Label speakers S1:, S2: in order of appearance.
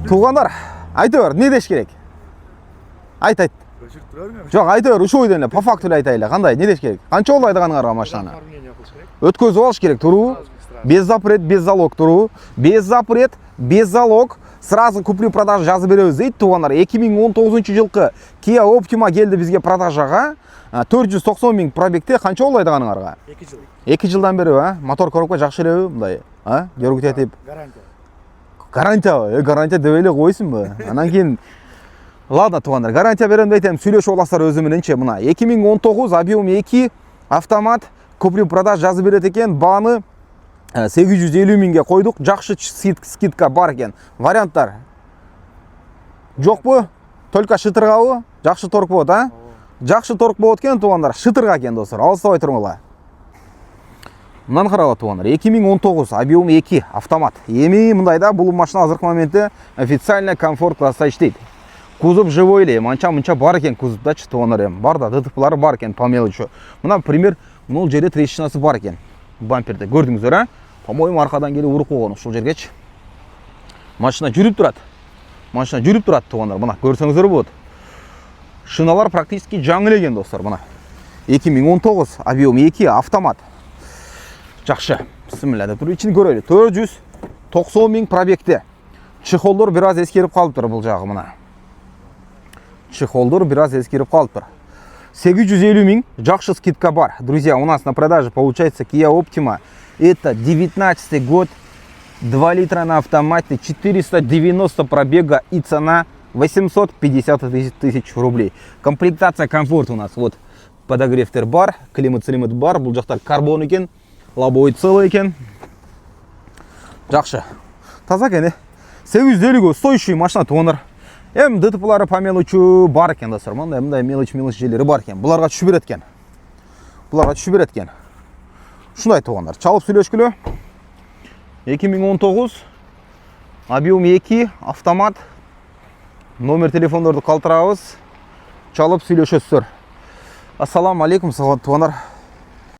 S1: Туғандар, айта бер, не деш керек? Айт. Жоқ, айта бер, ушу ойдан эле, по факту айтайлы. Кандай, не деш керек? Канча жолу айдаганыңарга машинаны? Өткөзүп алыш керек, туруу. Без запрет, без залог туруу. Без запрет, без залог. Сразу купли-продажа жазып беребиз дейт туғандар. 2019-жылкы Kia Optima келди бизге продажага. 490 000 пробегте канча жолу айдаганыңарга?
S2: 2 жыл.
S1: 2 жылдан бери, мотор коробка жакшы элеби мындай? Көргүт этип. Гарантия. Гарантия деп эле койсунбу? Анан кийин ладно туғандар, гарантия берем дейтем, сүйлөшүп аласыздар өзү мененчи. Мына 2019 объем 2 автомат купли-продажа жазып берет экен. Бааны 850 000ге койдук. Жакшы скидка бар экен. Варианттар жокпу? Только шытыргабы? Жакшы торг болот, а? Жакшы торг болот экен туғандар. Шытырга экен достор. Алыстабай туруңуздар. Мындан карагыла туғандар. 2019 объем 2 автомат. Эми мындайда бул машина азыркы моментте официально комфорт класста иштейт. Кузов живой эле, манча бар экен кузовдачы туғандар эми. Бар да ДТПлары бар экен по мелочи. Мына пример, мына жерде трещинасы бар экен. Бамперде көрдүңүздөр, а? По-моему, аркадан келип уруп койгон ушул жергечи. Машина жүрүп турат. Туғандар. Мына көрсөңүздөр болот. Шиналар практически жаңы эле экен достор, мына. 2019 объем 2 автомат. Жакшы. Бисмилла деп туруп ичин көрөлү. 490 000 пробегте. Чехолдор бир аз эскерип калыптыр бул жагы мына. Чехолдор бир аз эскерип калыптыр. 850 000 жакшы скидка бар. Друзья, у нас на продаже получается Kia Optima. Это 19 год, 2 литра на автомате, 490 пробега и цена 850 000 рублей. Комплектация комфорт у нас. Вот подогревтер бар, климат бар, бул жактар карбон экен, лобовой целый экен. Жакшы. Таза экен. 850 стоящий машина туғандар. Эми ДТПлары по мелочи бар экен достор. Мындай мелочь жерлери бар экен. Буларга түшүп берет экен. Шундай туғандар. Чалып сүйлөшкүлө. 2019 объем 2 автомат. Номер телефондорду калтырабыз. Чалып сүйлөшөсүздөр. Ассаламу алейкум туғандар.